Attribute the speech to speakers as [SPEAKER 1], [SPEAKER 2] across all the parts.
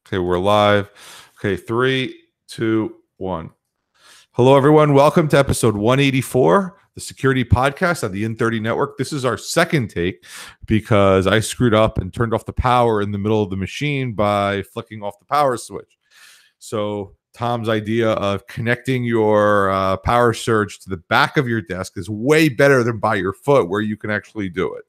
[SPEAKER 1] Okay, we're live. Okay, 3, 2, 1. Hello, everyone. Welcome to episode 184, the Security Podcast on the In30 Network. This is our second take because I screwed up and turned off the power in the middle of the machine by flicking off the power switch. So Tom's idea of connecting your power surge to the back of your desk is way better than by your foot, where you can actually do it.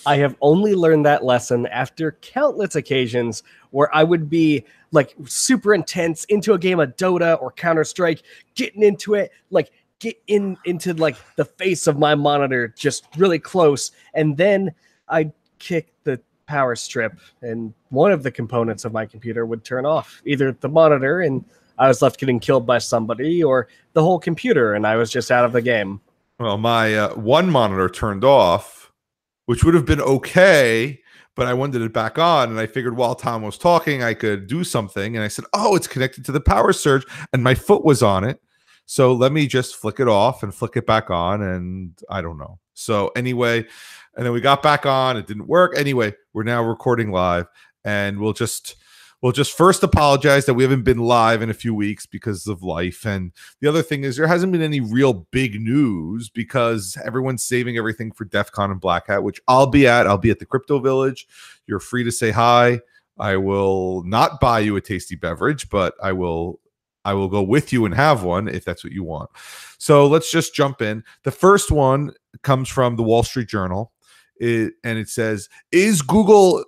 [SPEAKER 2] I have only learned that lesson after countless occasions where I would be like super intense into a game of Dota or Counter-Strike, getting into it, like get into like the face of my monitor just really close, and then I'd kick the power strip and one of the components of my computer would turn off, either the monitor and I was left getting killed by somebody, or the whole computer and I was just out of the game.
[SPEAKER 1] Well, my one monitor turned off, which would have been okay, but I wanted it back on, and I figured while Tom was talking, I could do something, and I said, oh, it's connected to the power surge, and my foot was on it, so let me just flick it off and flick it back on, and I don't know. So anyway, and then we got back on, it didn't work. Anyway, we're now recording live, and we'll just first apologize that we haven't been live in a few weeks because of life. And the other thing is there hasn't been any real big news because everyone's saving everything for DEF CON and Black Hat, which I'll be at. I'll be at the Crypto Village. You're free to say hi. I will not buy you a tasty beverage, but I will go with you and have one if that's what you want. So let's just jump in. The first one comes from the Wall Street Journal. And it says, is Google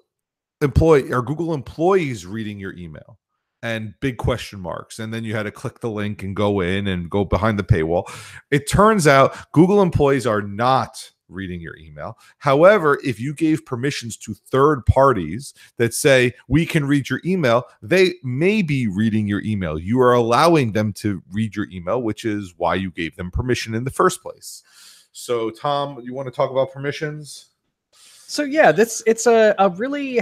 [SPEAKER 1] employees reading your email? And big question marks. And then you had to click the link and go in and go behind the paywall. It turns out Google employees are not reading your email. However, if you gave permissions to third parties that say we can read your email, they may be reading your email. You are allowing them to read your email, which is why you gave them permission in the first place. So Tom, you want to talk about permissions?
[SPEAKER 2] So yeah, it's a really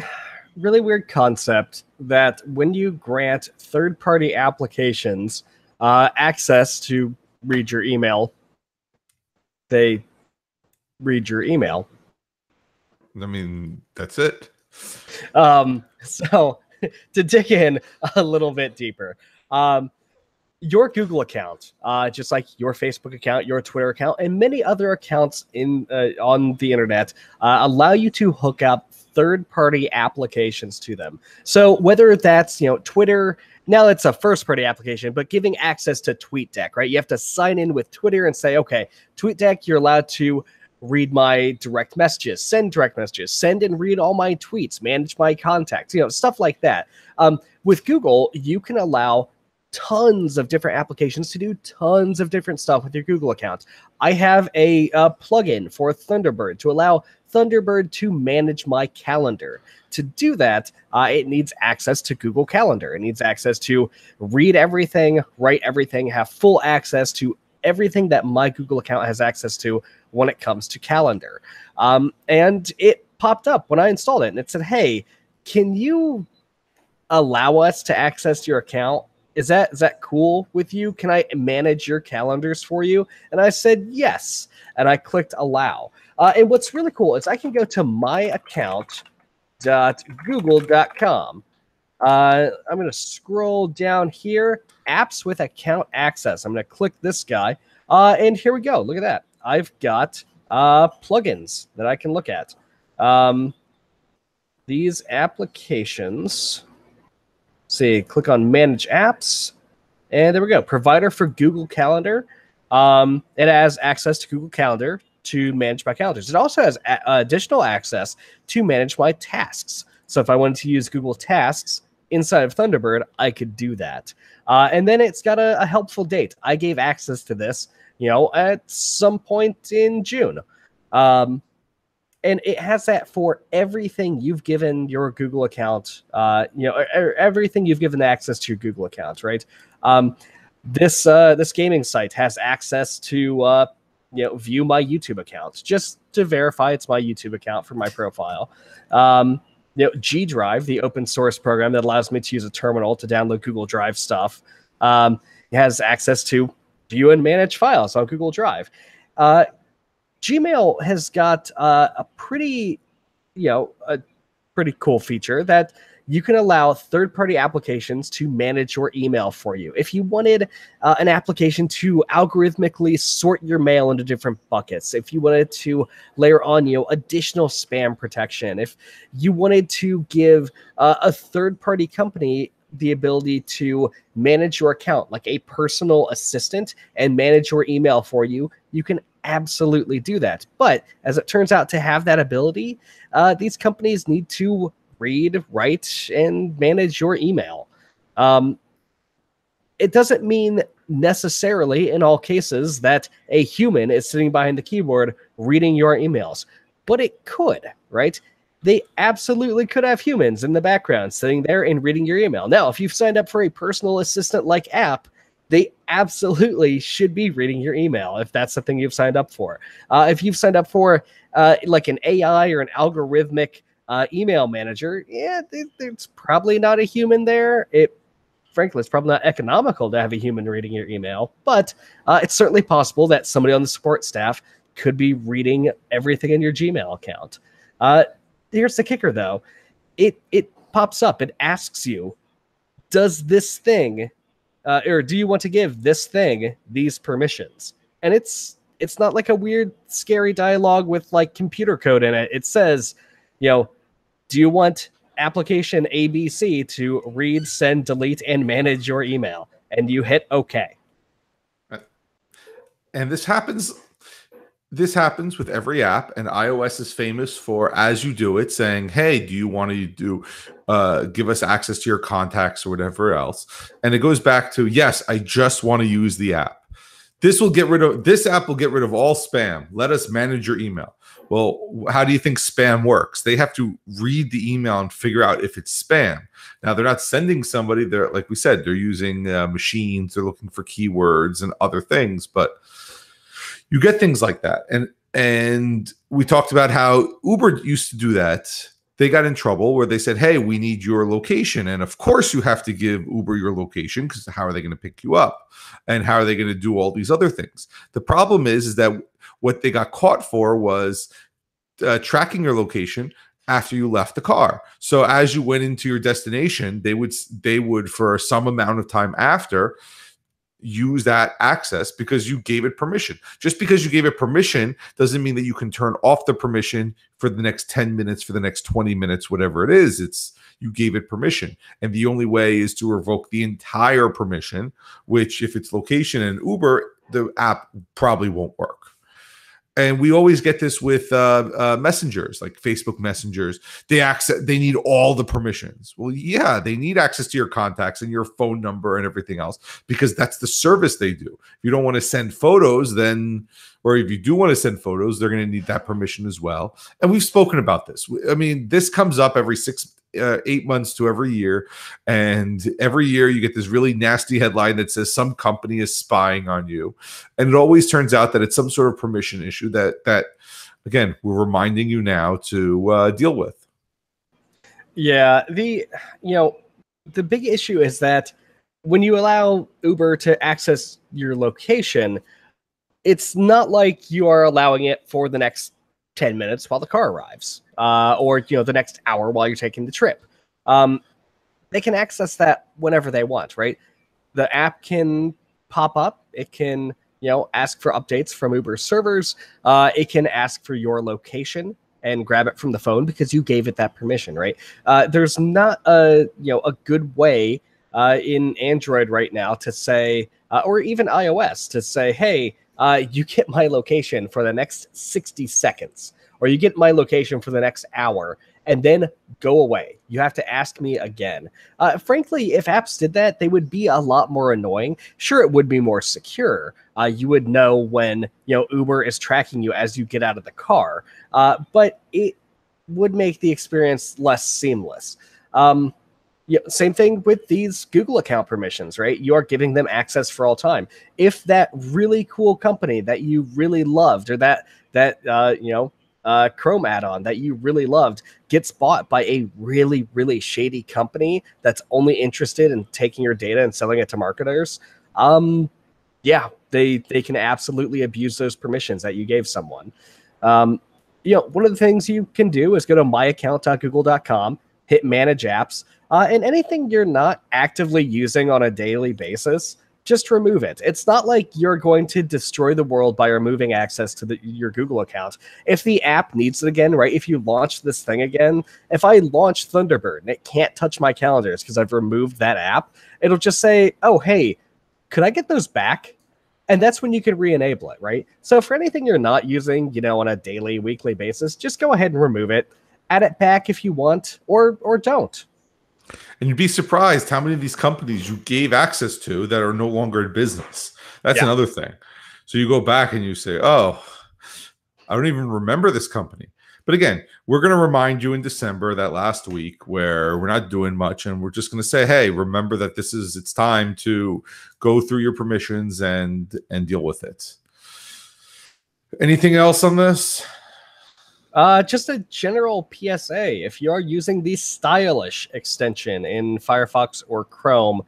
[SPEAKER 2] weird concept that when you grant third-party applications access to read your email, they read your email.
[SPEAKER 1] I mean, that's it.
[SPEAKER 2] So to dig in a little bit deeper, your Google account, just like your Facebook account, your Twitter account, and many other accounts on the internet, allow you to hook up third-party applications to them. So whether that's Twitter, now it's a first-party application, but giving access to TweetDeck, right? You have to sign in with Twitter and say, okay, TweetDeck, you're allowed to read my direct messages, send and read all my tweets, manage my contacts, stuff like that. With Google, you can allow tons of different applications to do tons of different stuff with your Google account. I have a plugin for Thunderbird to allow Thunderbird to manage my calendar. To do that, it needs access to Google Calendar. It needs access to read everything, write everything, have full access to everything that my Google account has access to when it comes to calendar. And it popped up when I installed it, and it said, hey, can you allow us to access your account? Is that cool with you? Can I manage your calendars for you? And I said yes, and I clicked allow. And what's really cool is I can go to myaccount.google.com. I'm going to scroll down here, apps with account access. I'm going to click this guy, and here we go. Look at that. I've got plugins that I can look at. These applications. See, click on Manage Apps, and there we go. Provider for Google Calendar. It has access to Google Calendar to manage my calendars. It also has additional access to manage my tasks. So if I wanted to use Google Tasks inside of Thunderbird, I could do that. And then it's got a helpful date. I gave access to this, at some point in June. And it has that for everything you've given your Google account, everything you've given access to your Google account, right? This gaming site has access to, view my YouTube account, just to verify it's my YouTube account for my profile. G Drive, the open source program that allows me to use a terminal to download Google Drive stuff, has access to view and manage files on Google Drive. Gmail has got a pretty pretty cool feature that you can allow third-party applications to manage your email for you. If you wanted an application to algorithmically sort your mail into different buckets, if you wanted to layer on, additional spam protection, if you wanted to give a third-party company the ability to manage your account like a personal assistant and manage your email for you, you can absolutely do that. But as it turns out, to have that ability, these companies need to read, write, and manage your email. It doesn't mean necessarily in all cases that a human is sitting behind the keyboard reading your emails, but it could, right? They absolutely could have humans in the background sitting there and reading your email. Now, if you've signed up for a personal assistant-like app, they absolutely should be reading your email if that's the thing you've signed up for. If you've signed up for like an AI or an algorithmic email manager, yeah, it's probably not a human there. Frankly, it's probably not economical to have a human reading your email, but it's certainly possible that somebody on the support staff could be reading everything in your Gmail account. Here's the kicker, though. It pops up. It asks you, does this thing, or do you want to give this thing these permissions? And it's not like a weird, scary dialogue with like computer code in it. It says, do you want application ABC to read, send, delete, and manage your email? And you hit OK.
[SPEAKER 1] And this happens with every app, and iOS is famous for, as you do it, saying, hey, do you want to give us access to your contacts or whatever else? And it goes back to, yes, I just want to use the app. This app will get rid of all spam. Let us manage your email. Well, how do you think spam works? They have to read the email and figure out if it's spam. Now, they're not sending somebody. They're, like we said, they're using machines. They're looking for keywords and other things, but you get things like that. And we talked about how Uber used to do that. They got in trouble where they said, hey, we need your location. And of course you have to give Uber your location, because how are they going to pick you up? And how are they going to do all these other things? The problem is that what they got caught for was tracking your location after you left the car. So as you went into your destination, they would for some amount of time after use that access because you gave it permission. Just because you gave it permission doesn't mean that you can turn off the permission for the next 10 minutes, for the next 20 minutes, whatever it is. It's you gave it permission. And the only way is to revoke the entire permission, which if it's location and Uber, the app probably won't work. And we always get this with messengers, like Facebook messengers. They need all the permissions. Well, yeah, they need access to your contacts and your phone number and everything else, because that's the service they do. If you don't want to send photos, or if you do want to send photos, they're going to need that permission as well. And we've spoken about this. I mean, this comes up every 8 months to every year, and every year you get this really nasty headline that says some company is spying on you, and it always turns out that it's some sort of permission issue that again, we're reminding you now to deal with.
[SPEAKER 2] Yeah, the big issue is that when you allow Uber to access your location, it's not like you are allowing it for the next 10 minutes while the car arrives, or the next hour while you're taking the trip. They can access that whenever they want, right? The app can pop up. It can ask for updates from Uber servers. It can ask for your location and grab it from the phone because you gave it that permission, right? There's not a good way in Android right now to say, or even iOS to say, hey, you get my location for the next 60 seconds, or you get my location for the next hour, and then go away. You have to ask me again. Frankly, if apps did that, they would be a lot more annoying. Sure, it would be more secure. You would know when Uber is tracking you as you get out of the car, but it would make the experience less seamless. Same thing with these Google account permissions, right? You are giving them access for all time. If that really cool company that you really loved, or that Chrome add-on that you really loved gets bought by a really, really shady company that's only interested in taking your data and selling it to marketers, they can absolutely abuse those permissions that you gave someone. one of the things you can do is go to myaccount.google.com, hit manage apps, and anything you're not actively using on a daily basis, just remove it. It's not like you're going to destroy the world by removing access to your Google account. If the app needs it again, right? If you launch this thing again, if I launch Thunderbird and it can't touch my calendars because I've removed that app, it'll just say, oh, hey, could I get those back? And that's when you can re-enable it, right? So for anything you're not using, on a daily, weekly basis, just go ahead and remove it. Add it back if you want, or don't.
[SPEAKER 1] And you'd be surprised how many of these companies you gave access to that are no longer in business. That's another thing. So you go back and you say, oh, I don't even remember this company. But again, we're going to remind you in December, that last week where we're not doing much, and we're just going to say, hey, remember that it's time to go through your permissions and deal with it. Anything else on this?
[SPEAKER 2] Just a general PSA. If you are using the stylish extension in Firefox or Chrome,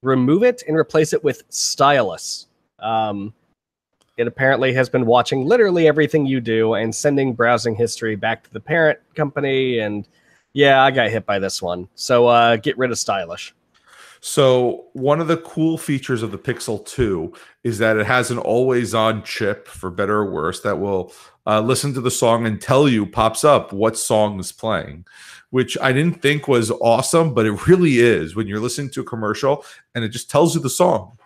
[SPEAKER 2] remove it and replace it with stylus. It apparently has been watching literally everything you do and sending browsing history back to the parent company. And yeah, I got hit by this one. So get rid of stylish.
[SPEAKER 1] So one of the cool features of the Pixel 2 is that it has an always-on chip, for better or worse, that will listen to the song and tell you, pops up, what song is playing, which I didn't think was awesome, but it really is when you're listening to a commercial and it just tells you the song.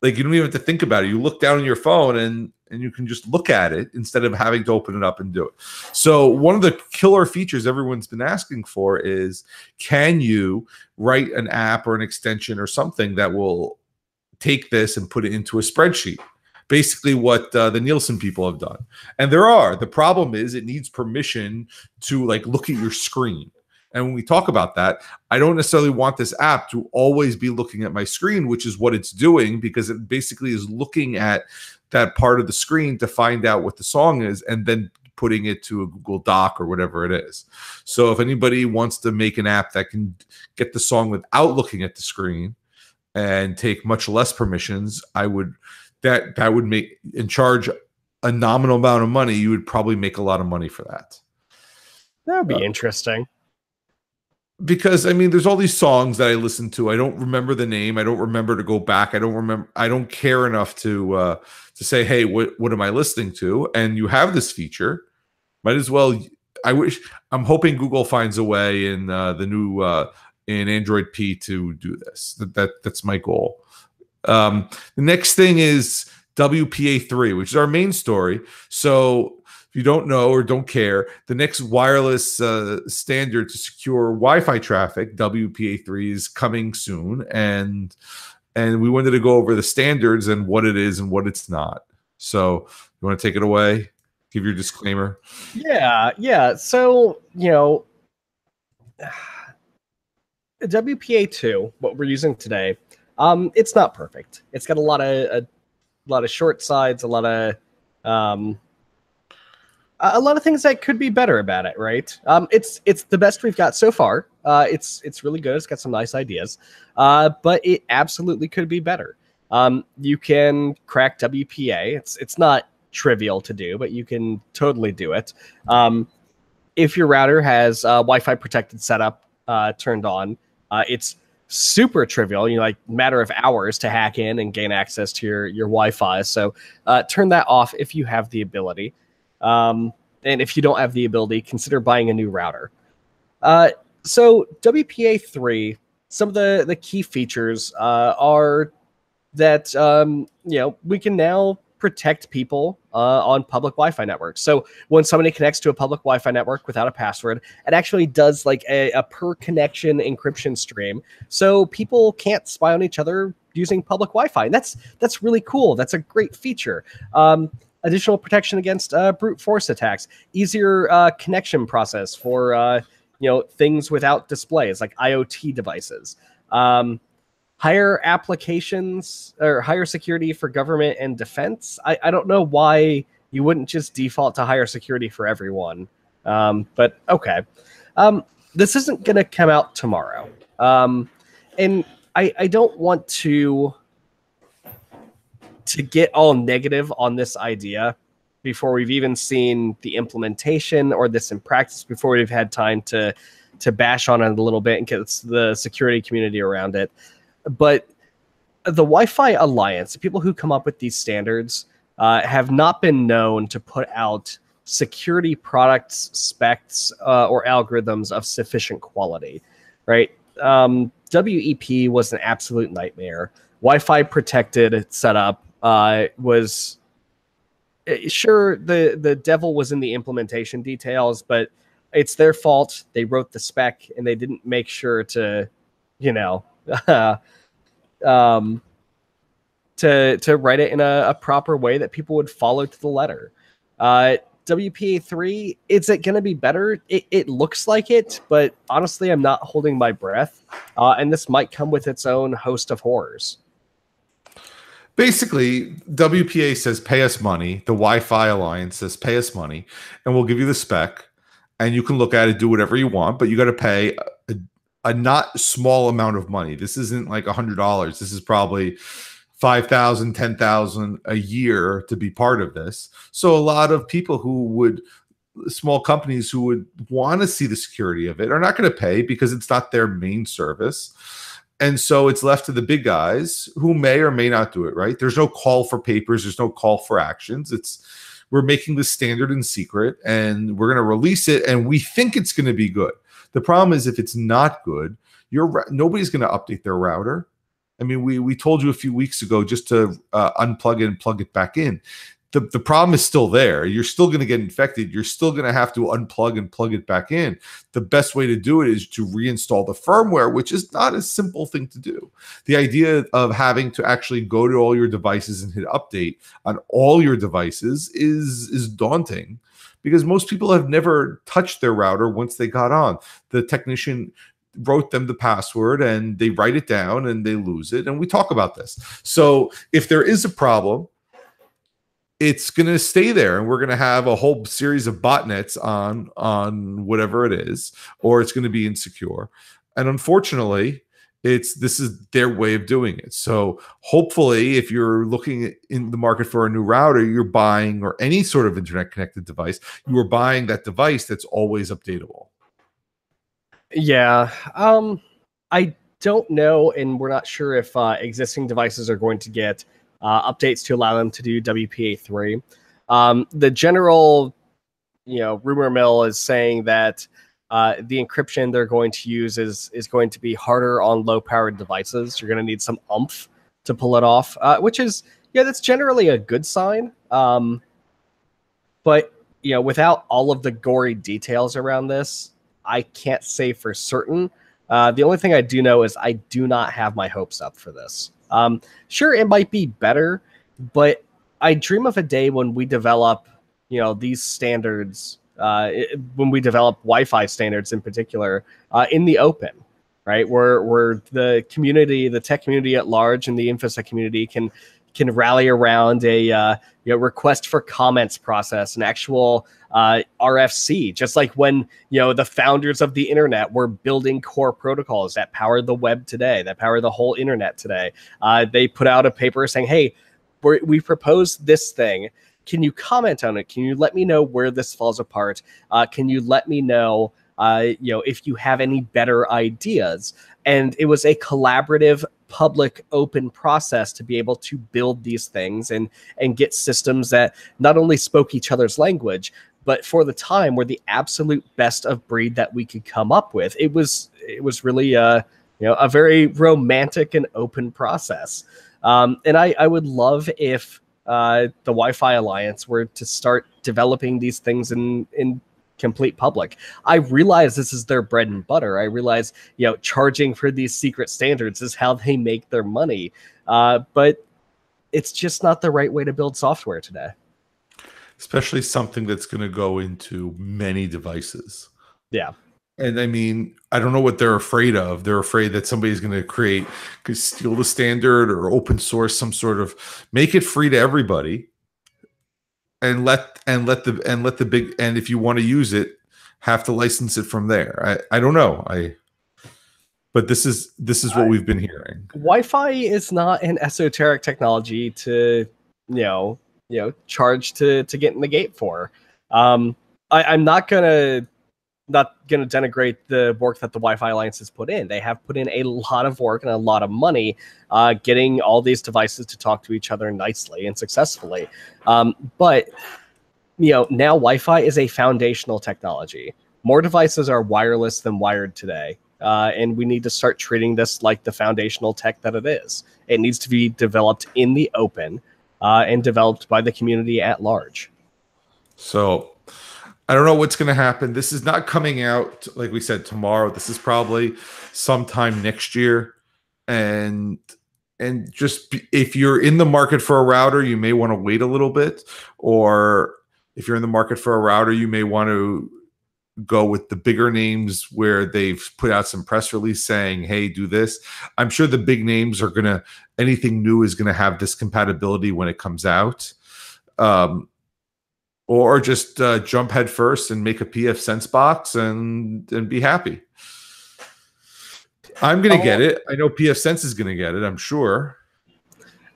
[SPEAKER 1] Like you don't even have to think about it. You look down on your phone and you can just look at it instead of having to open it up and do it. So one of the killer features everyone's been asking for is, can you write an app or an extension or something that will take this and put it into a spreadsheet? Basically what the Nielsen people have done. And the problem is it needs permission to look at your screen. And when we talk about that, I don't necessarily want this app to always be looking at my screen, which is what it's doing, because it basically is looking at that part of the screen to find out what the song is and then putting it to a Google Doc or whatever it is. So if anybody wants to make an app that can get the song without looking at the screen and take much less permissions, that would make, and charge a nominal amount of money, you would probably make a lot of money for that.
[SPEAKER 2] That would be interesting.
[SPEAKER 1] Because I mean, there's all these songs that I listen to. I don't remember the name. I don't remember to go back. I don't care enough to say, hey, what am I listening to? And you have this feature. Might as well. I'm hoping Google finds a way in the new in Android P to do this. That's my goal. The next thing is WPA 3, which is our main story. So if you don't know or don't care, the next wireless standard to secure Wi-Fi traffic, WPA 3, is coming soon, and we wanted to go over the standards and what it is and what it's not. So you want to take it away? Give your disclaimer.
[SPEAKER 2] Yeah. So WPA 2, what we're using today, it's not perfect. It's got a lot of short sides, a lot of things that could be better about it, right? It's the best we've got so far. It's really good. It's got some nice ideas, but it absolutely could be better. You can crack WPA. It's not trivial to do, but you can totally do it. If your router has Wi-Fi protected setup turned on, it's super trivial, matter of hours to hack in and gain access to your Wi-Fi. So turn that off if you have the ability. And if you don't have the ability, consider buying a new router. So WPA 3, some of the key features are that we can now protect people on public Wi-Fi networks. So when somebody connects to a public Wi-Fi network without a password, it actually does a per connection encryption stream, so people can't spy on each other using public Wi-Fi. And that's really cool. That's a great feature. Additional protection against brute force attacks, easier connection process for things without displays like IoT devices. Higher applications or higher security for government and defense. I don't know why you wouldn't just default to higher security for everyone. But okay. This isn't going to come out tomorrow. And I don't want to get all negative on this idea, before we've even seen the implementation or this in practice, before we've had time to bash on it a little bit and get the security community around it. But the Wi-Fi Alliance, the people who come up with these standards, have not been known to put out security products, specs, or algorithms of sufficient quality, right? WEP was an absolute nightmare. Wi-Fi protected setup was sure the devil was in the implementation details, but it's their fault. They wrote the spec and they didn't make sure to, you know, to write it in a proper way that people would follow to the letter. WPA 3, is it going to be better? It looks like it, but honestly, I'm not holding my breath. And this might come with its own host of horrors.
[SPEAKER 1] Basically, WPA says pay us money. The Wi-Fi Alliance says pay us money, and we'll give you the spec, and you can look at it, do whatever you want, but you got to pay a not small amount of money. This isn't like $100. This is probably $5,000, $10,000 a year to be part of this. So a lot of people small companies who would want to see the security of it are not going to pay because it's not their main service. And so it's left to the big guys who may or may not do it, right? There's no call for papers. There's no call for actions. We're making the standard in secret and we're going to release it and we think it's going to be good. The problem is if it's not good, nobody's going to update their router. I mean, we told you a few weeks ago just to unplug it and plug it back in. The problem is still there. You're still going to get infected. You're still going to have to unplug and plug it back in. The best way to do it is to reinstall the firmware, which is not a simple thing to do. The idea of having to actually go to all your devices and hit update on all your devices is daunting because most people have never touched their router once they got on. The technician wrote them the password and they write it down and they lose it. And we talk about this. So if there is a problem, it's going to stay there and we're going to have a whole series of botnets on whatever it is, or it's going to be insecure. And unfortunately, this is their way of doing it. So hopefully if you're looking in the market for a new router, you're buying, or any sort of internet connected device, you are buying that device that's always updatable.
[SPEAKER 2] Yeah. I don't know. And we're not sure if existing devices are going to get updates to allow them to do WPA 3. The general, rumor mill is saying that the encryption they're going to use is going to be harder on low-powered devices. You're going to need some oomph to pull it off, which is, that's generally a good sign. But, without all of the gory details around this, I can't say for certain. The only thing I do know is I do not have my hopes up for this. Sure, it might be better, but I dream of a day when we develop, these standards, when we develop Wi-Fi standards in particular, in the open, right? Where the community, the tech community at large, and the InfoSec community can rally around a request for comments process, an actual RFC, just like when the founders of the internet were building core protocols that power the web today, that power the whole internet today. They put out a paper saying, "Hey, we proposed this thing. Can you comment on it? Can you let me know where this falls apart? Can you let me know, if you have any better ideas?" And it was a collaborative, public, open process to be able to build these things and get systems that not only spoke each other's language, but for the time were the absolute best of breed that we could come up with. It was really a very romantic and open process. And I would love if the Wi-Fi Alliance were to start developing these things in complete public. I realize this is their bread and butter. I realize, charging for these secret standards is how they make their money. But it's just not the right way to build software today.
[SPEAKER 1] Especially something that's going to go into many devices.
[SPEAKER 2] Yeah.
[SPEAKER 1] And I mean, I don't know what they're afraid of. They're afraid that somebody's going to steal the standard or open source some sort of, make it free to everybody. And let the big, and if you want to use it, have to license it from there. I don't know. But this is what we've been hearing.
[SPEAKER 2] Wi-Fi is not an esoteric technology to charge to get in the gate for. I'm not gonna denigrate the work that the Wi-Fi Alliance has put in. They have put in a lot of work and a lot of money getting all these devices to talk to each other nicely and successfully. But now Wi-Fi is a foundational technology. More devices are wireless than wired today. And we need to start treating this like the foundational tech that it is. It needs to be developed in the open and developed by the community at large.
[SPEAKER 1] So I don't know what's going to happen. This is not coming out, like we said, tomorrow. This is probably sometime next year. And just if you're in the market for a router, you may want to wait a little bit. Or if you're in the market for a router, you may want to go with the bigger names where they've put out some press release saying, hey, do this. I'm sure the big names are going to, anything new is going to have this compatibility when it comes out. Or just jump head first and make a PF Sense box and be happy. I'm going to get it. I know PF Sense is going to get it, I'm sure.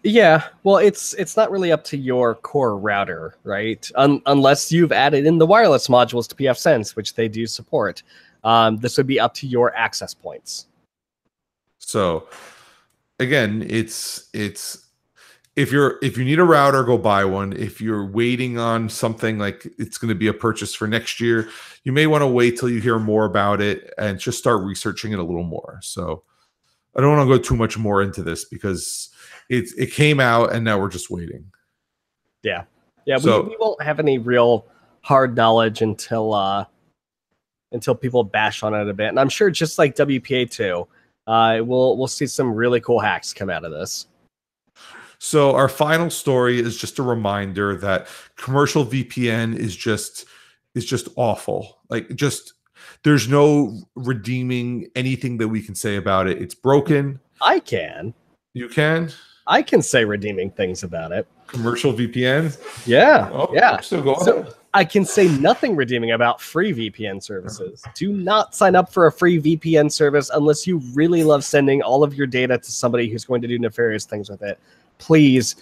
[SPEAKER 2] Yeah, well, it's not really up to your core router, right? Unless you've added in the wireless modules to PF Sense, which they do support. This would be up to your access points.
[SPEAKER 1] So, again, it's if you need a router, go buy one. If you're waiting on something like it's going to be a purchase for next year, you may want to wait till you hear more about it and just start researching it a little more. So I don't want to go too much more into this because it came out and now we're just waiting.
[SPEAKER 2] Yeah. So, we won't have any real hard knowledge until people bash on it a bit. And I'm sure just like WPA 2, we'll see some really cool hacks come out of this.
[SPEAKER 1] So our final story is just a reminder that commercial VPN is just awful. Like, just there's no redeeming anything that we can say about it. It's broken.
[SPEAKER 2] I can.
[SPEAKER 1] You can?
[SPEAKER 2] I can say redeeming things about it.
[SPEAKER 1] Commercial VPN?
[SPEAKER 2] Yeah.
[SPEAKER 1] Oh,
[SPEAKER 2] yeah.
[SPEAKER 1] So go
[SPEAKER 2] so
[SPEAKER 1] ahead.
[SPEAKER 2] I can say nothing redeeming about free VPN services. Do not sign up for a free VPN service unless you really love sending all of your data to somebody who's going to do nefarious things with it. Please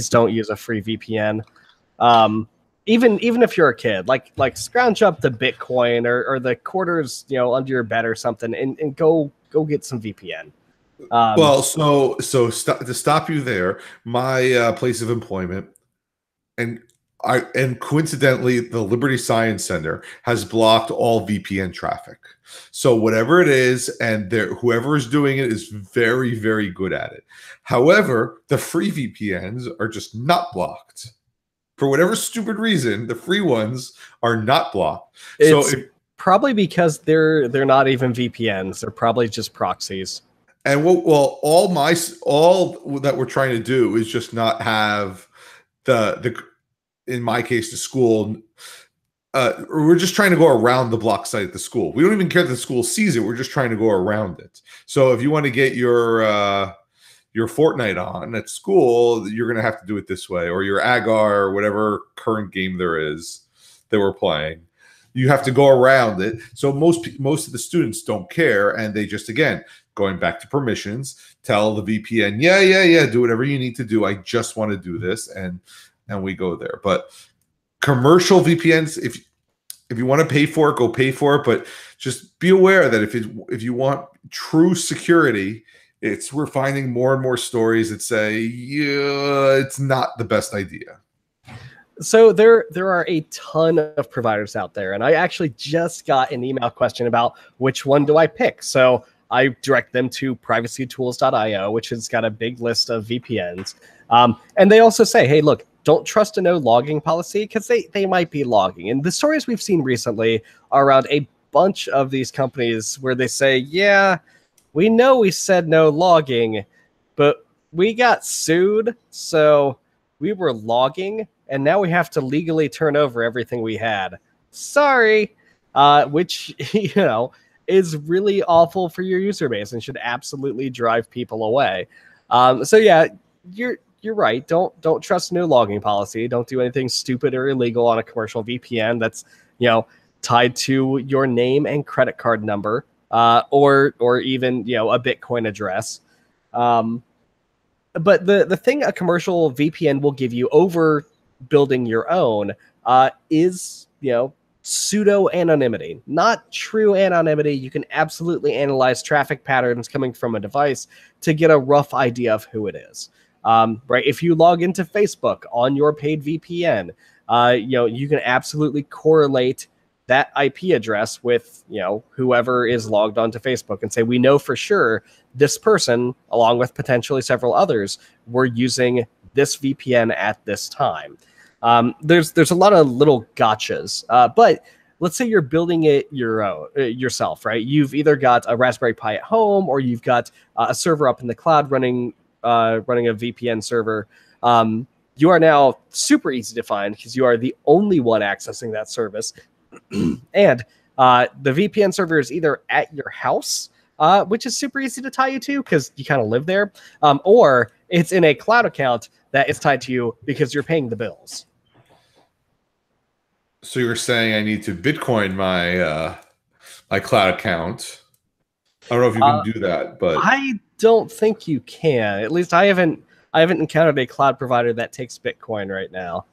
[SPEAKER 2] don't use a free VPN. Even if you're a kid, like scrounge up the Bitcoin or the quarters, under your bed or something, and go get some VPN.
[SPEAKER 1] Well, so to stop you there, my place of employment and coincidentally, the Liberty Science Center has blocked all VPN traffic. So whatever it is, and whoever is doing it is very, very good at it. However, the free VPNs are just not blocked. For whatever stupid reason, the free ones are not blocked.
[SPEAKER 2] It's probably because they're not even VPNs. They're probably just proxies.
[SPEAKER 1] And all that we're trying to do is just not have the in my case, the school, we're just trying to go around the block site at the school. We don't even care that the school sees it. We're just trying to go around it. So if you want to get your Fortnite on at school, you're going to have to do it this way, or your Agar or whatever current game there is that we're playing. You have to go around it. So most of the students don't care, and they just, again, going back to permissions, tell the VPN, yeah, do whatever you need to do. I just want to do this, and we go there. But commercial VPNs, if you want to pay for it, go pay for it. But just be aware that if you want true security, we're finding more and more stories that say, yeah, it's not the best idea.
[SPEAKER 2] So there are a ton of providers out there, and I actually just got an email question about which one do I pick. So I direct them to privacytools.io, which has got a big list of VPNs. And they also say, hey, look, don't trust a no logging policy because they might be logging. And the stories we've seen recently are around a bunch of these companies where they say, yeah, we know we said no logging, but we got sued, so we were logging, and now we have to legally turn over everything we had. Sorry. Which, is really awful for your user base and should absolutely drive people away. So yeah, you're right. Don't trust no logging policy. Don't do anything stupid or illegal on a commercial VPN that's tied to your name and credit card number, or even a Bitcoin address. But the thing a commercial VPN will give you over building your own is, pseudo anonymity, not true anonymity. You can absolutely analyze traffic patterns coming from a device to get a rough idea of who it is. Right? If you log into Facebook on your paid VPN, you can absolutely correlate that IP address with, whoever is logged onto Facebook and say, we know for sure this person, along with potentially several others, were using this VPN at this time. There's a lot of little gotchas, but let's say you're building it yourself, right? You've either got a Raspberry Pi at home, or you've got a server up in the cloud running a VPN server. You are now super easy to find because you are the only one accessing that service. And the VPN server is either at your house, which is super easy to tie you to because you kind of live there, or it's in a cloud account that is tied to you because you're paying the bills.
[SPEAKER 1] So you're saying I need to Bitcoin my my cloud account? I don't know if you can do that, but
[SPEAKER 2] I don't think you can. At least I haven't encountered a cloud provider that takes Bitcoin right now.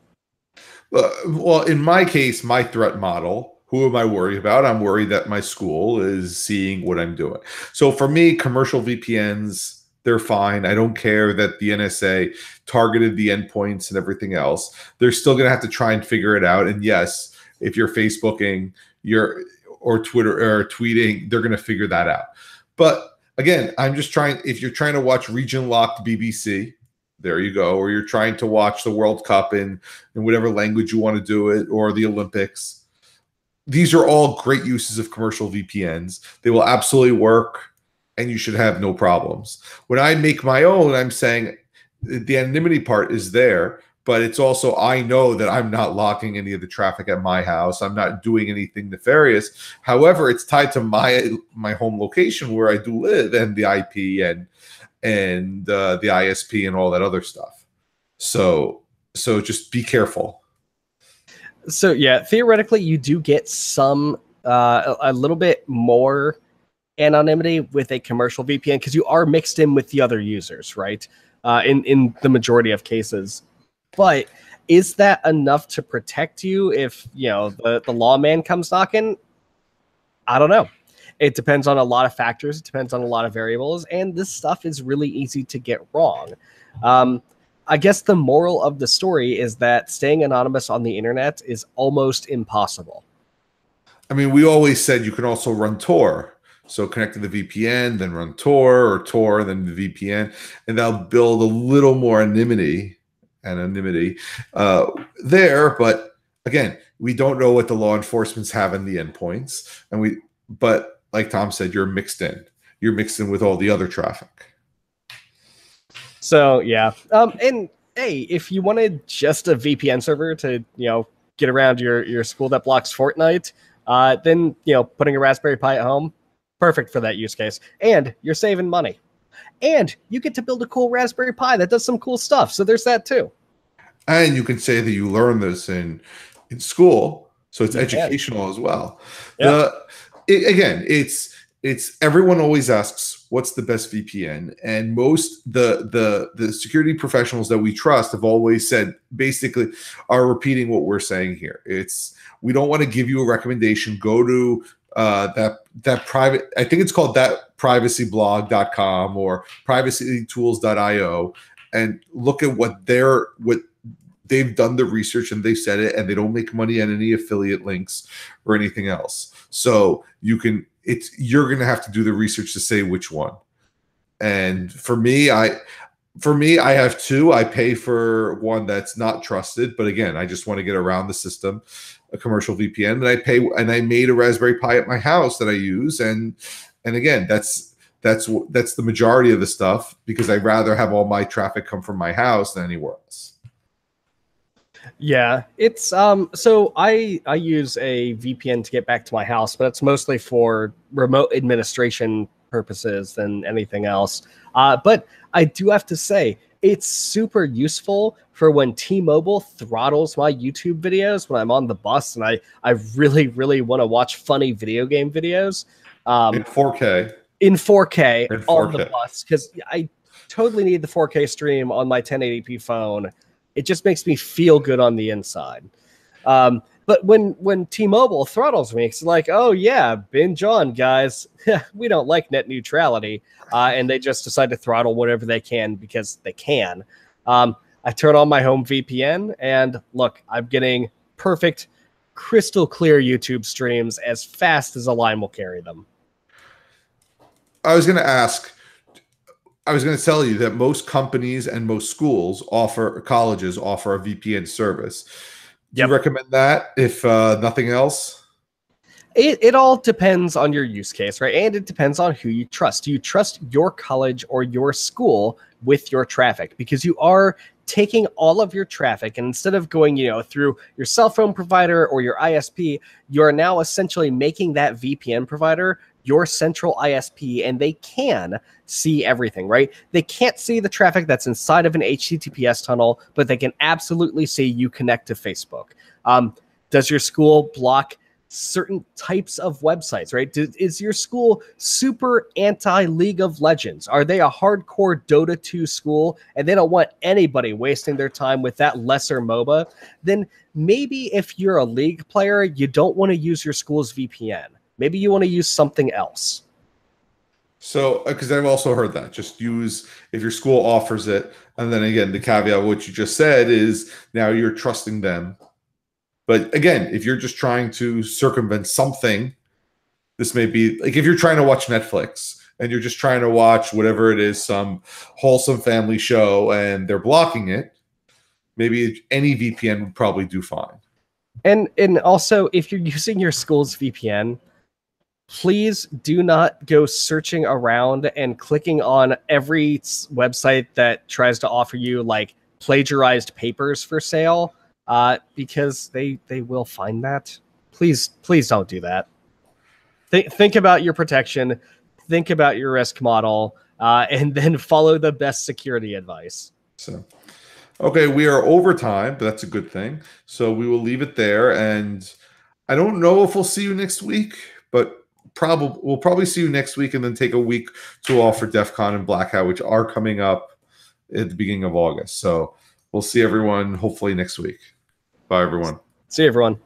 [SPEAKER 1] Well, in my case, my threat model, who am I worried about? I'm worried that my school is seeing what I'm doing. So for me, commercial VPNs, they're fine. I don't care that the NSA targeted the endpoints and everything else. They're still going to have to try and figure it out. And yes, if you're Facebooking, or Twitter or tweeting, they're going to figure that out. But again, I'm just trying, if you're trying to watch region locked BBC, there you go. Or you're trying to watch the World Cup in whatever language you want to do it, or the Olympics. These are all great uses of commercial VPNs. They will absolutely work, and you should have no problems. When I make my own, I'm saying the anonymity part is there, but it's also, I know that I'm not locking any of the traffic at my house. I'm not doing anything nefarious. However, it's tied to my home location where I do live, and the IP and the ISP and all that other stuff. So just be careful.
[SPEAKER 2] So yeah, theoretically, you do get some a little bit more anonymity with a commercial VPN because you are mixed in with the other users, right? In the majority of cases. But is that enough to protect you if the lawman comes knocking? I don't know. It depends on a lot of factors. It depends on a lot of variables, and this stuff is really easy to get wrong. I guess the moral of the story is that staying anonymous on the internet is almost impossible.
[SPEAKER 1] I mean, we always said you can also run Tor. So connect to the VPN, then run Tor, or Tor, then the VPN, and that'll build a little more anonymity there. But again, we don't know what the law enforcement's have in the endpoints, but like Tom said, you're mixed in. You're mixed in with all the other traffic. So
[SPEAKER 2] yeah, and hey, if you wanted just a VPN server to get around your school that blocks Fortnite, then putting a Raspberry Pi at home, perfect for that use case, and you're saving money, and you get to build a cool Raspberry Pi that does some cool stuff. So there's that too.
[SPEAKER 1] And you can say that you learn this in school, so it's educational as well. Yeah. Again, it's everyone always asks what's the best VPN, and most the security professionals that we trust have always said, basically are repeating what we're saying here. It's, we don't want to give you a recommendation. Go to that private, I think it's called thatprivacyblog.com or privacytools.io, and look at what they've done the research, and they said it, and they don't make money on any affiliate links or anything else. So you're going to have to do the research to say which one. And for me, I have two. I pay for one that's not trusted, but again, I just want to get around the system, a commercial VPN, and I made a Raspberry Pi at my house that I use. And again, that's the majority of the stuff, because I'd rather have all my traffic come from my house than anywhere else.
[SPEAKER 2] Yeah, it's so I use a VPN to get back to my house, but it's mostly for remote administration purposes than anything else. But I do have to say, it's super useful for when T-Mobile throttles my YouTube videos when I'm on the bus and I really, really want to watch funny video game videos.
[SPEAKER 1] In 4K.
[SPEAKER 2] In 4K on the bus, because I totally need the 4K stream on my 1080p phone It just makes me feel good on the inside. But when T-Mobile throttles me, it's like, oh yeah, binge on, guys. We don't like net neutrality, and they just decide to throttle whatever they can because they can. I turn on my home VPN, and look, I'm getting perfect, crystal clear YouTube streams as fast as a line will carry them.
[SPEAKER 1] I was going to ask, I was going to tell you that most companies and most schools colleges offer a VPN service. Do you recommend that if nothing else?
[SPEAKER 2] It all depends on your use case, right? And it depends on who you trust. Do you trust your college or your school with your traffic? Because you are taking all of your traffic, and instead of going, through your cell phone provider or your ISP, you're now essentially making that VPN provider your central ISP, and they can see everything, right? They can't see the traffic that's inside of an HTTPS tunnel, but they can absolutely see you connect to Facebook. Does your school block certain types of websites, right? Is your school super anti-League of Legends? Are they a hardcore Dota 2 school and they don't want anybody wasting their time with that lesser MOBA? Then maybe if you're a League player, you don't want to use your school's VPN. Maybe you want to use something else.
[SPEAKER 1] So, because I've also heard that, just use if your school offers it. And then again, the caveat, what you just said is now you're trusting them. But again, if you're just trying to circumvent something, this may be like if you're trying to watch Netflix and you're just trying to watch whatever it is, some wholesome family show, and they're blocking it, maybe any VPN would probably do fine.
[SPEAKER 2] And also, if you're using your school's VPN, please do not go searching around and clicking on every website that tries to offer you like plagiarized papers for sale, because they will find that. Please don't do that. Think about your protection, think about your risk model, and then follow the best security advice.
[SPEAKER 1] So, okay, we are over time, but that's a good thing. So we will leave it there, and I don't know if we'll see you next week, but we'll probably see you next week and then take a week to offer DEF CON and Black Hat, which are coming up at the beginning of August. So we'll see everyone hopefully next week. Bye, everyone.
[SPEAKER 2] See you, everyone.